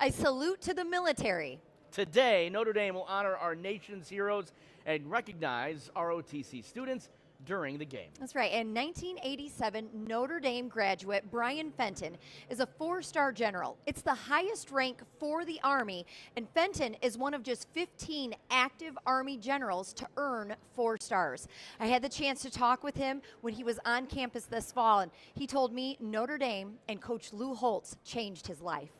I salute to the military. Today, Notre Dame will honor our nation's heroes and recognize ROTC students during the game. That's right. And 1987 Notre Dame graduate Bryan Fenton is a 4-star general. It's the highest rank for the Army, and Fenton is one of just 15 active Army generals to earn 4 stars. I had the chance to talk with him when he was on campus this fall, and he told me Notre Dame and Coach Lou Holtz changed his life.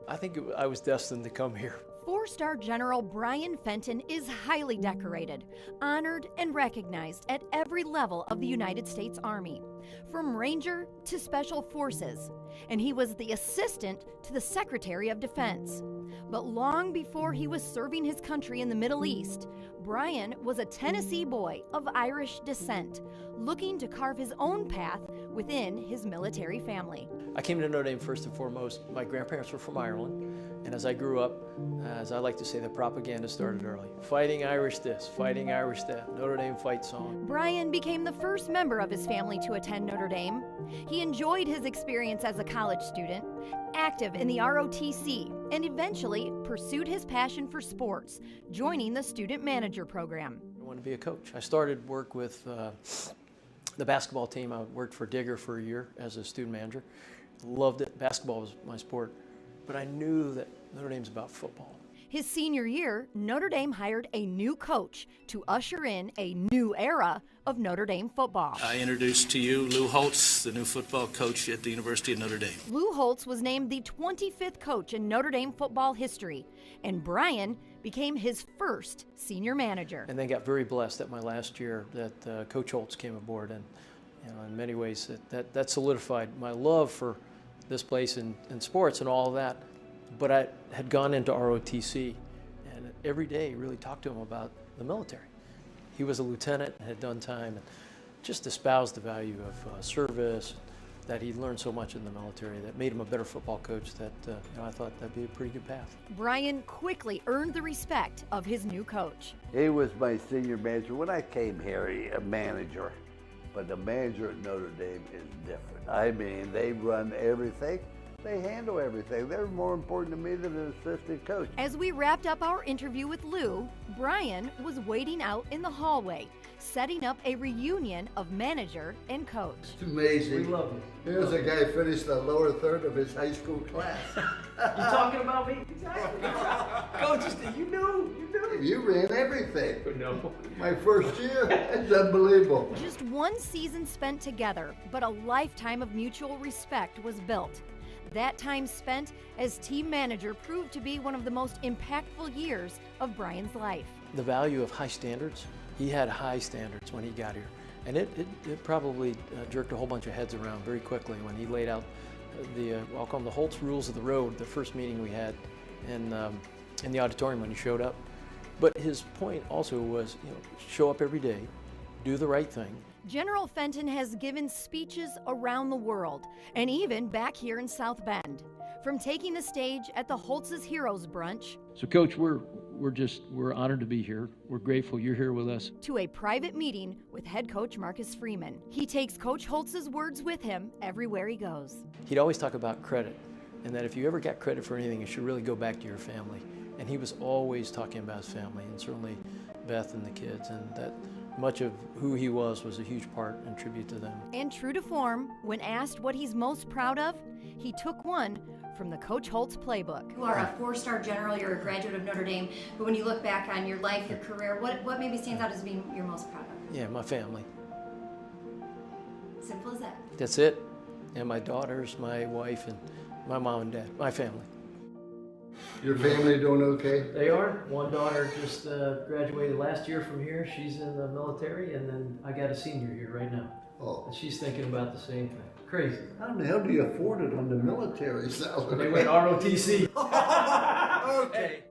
I think I was destined to come here. 4-star General Bryan Fenton is highly decorated, honored, and recognized at every level of the United States Army, from Ranger to Special Forces, and he was the assistant to the Secretary of Defense. But long before he was serving his country in the Middle East, Bryan was a Tennessee boy of Irish descent, looking to carve his own path within his military family. I came to Notre Dame first and foremost. My grandparents were from Ireland, and as I grew up, as I like to say, the propaganda started early. Fighting Irish this, fighting Irish that, Notre Dame fight song. Bryan became the first member of his family to attend Notre Dame. He enjoyed his experience as a college student, active in the ROTC, and eventually pursued his passion for sports, joining the student manager program. I wanted to be a coach. I started work with the basketball team. I worked for Digger for a year as a student manager. Loved it. Basketball was my sport. But I knew that Notre Dame's about football. His senior year, Notre Dame hired a new coach to usher in a new era of Notre Dame football. I introduce to you Lou Holtz, the new football coach at the University of Notre Dame. Lou Holtz was named the 25th coach in Notre Dame football history, and Bryan became his first senior manager. And then got very blessed that my last year that Coach Holtz came aboard, and in many ways that solidified my love for this place and sports and all of that. But I had gone into ROTC, and every day really talked to him about the military. He was a lieutenant and had done time and just espoused the value of service, that he'd learned so much in the military that made him a better football coach, that I thought that'd be a pretty good path. Bryan quickly earned the respect of his new coach. He was my senior manager. When I came here, a manager, but the manager at Notre Dame is different. I mean, they run everything. They handle everything. They're more important to me than an assistant coach. As we wrapped up our interview with Lou, Bryan was waiting out in the hallway, setting up a reunion of manager and coach. It's amazing. We love you. Here's a guy who finished the lower third of his high school class. You talking about me? Coach, you knew. You ran everything. No. My first year, it's unbelievable. Just one season spent together, but a lifetime of mutual respect was built. That time spent as team manager proved to be one of the most impactful years of Bryan's life. The value of high standards. He had high standards when he got here, and it probably jerked a whole bunch of heads around very quickly when he laid out I'll call them the Holtz rules of the road, the first meeting we had in the auditorium when he showed up. But his point also was, show up every day, do the right thing. General Fenton has given speeches around the world, and even back here in South Bend. From taking the stage at the Holtz's Heroes Brunch. So Coach, we're honored to be here. We're grateful you're here with us. To a private meeting with head coach Marcus Freeman. He takes Coach Holtz's words with him everywhere he goes. He'd always talk about credit, and that if you ever got credit for anything, it should really go back to your family. And he was always talking about his family, and certainly Beth and the kids, and that much of who he was a huge part and tribute to them. And true to form, when asked what he's most proud of, he took one from the Coach Holtz playbook. You are a 4-star general, you're a graduate of Notre Dame, but when you look back on your life, your career, what maybe stands out as being you're most proud of? Yeah, my family. Simple as that. That's it. And my daughters, my wife, and my mom and dad, my family. Your family doing okay? They are. One daughter just graduated last year from here. She's in the military, and then I got a senior here right now. Oh. And she's thinking about the same thing. Crazy. How the hell do you afford it on the military salary? They went ROTC. Okay.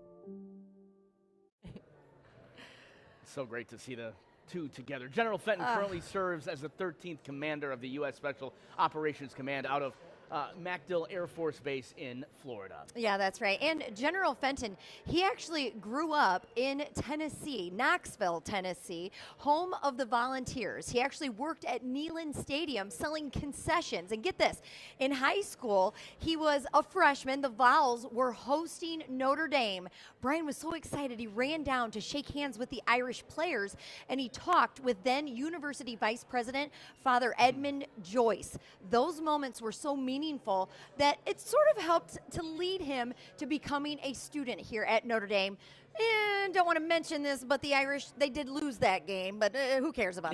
So great to see the two together. General Fenton currently serves as the 13th commander of the U.S. Special Operations Command out of MacDill Air Force Base in Florida. Yeah, that's right. And General Fenton, he actually grew up in Tennessee, Knoxville, Tennessee, home of the Volunteers. He actually worked at Neyland Stadium selling concessions. And get this, in high school, he was a freshman. The Vols were hosting Notre Dame. Bryan was so excited, he ran down to shake hands with the Irish players, and he talked with then University Vice President Father Edmund Joyce. Those moments were so meaningful that it sort of helped to lead him to becoming a student here at Notre Dame. And don't want to mention this, but the Irish, they did lose that game, but who cares about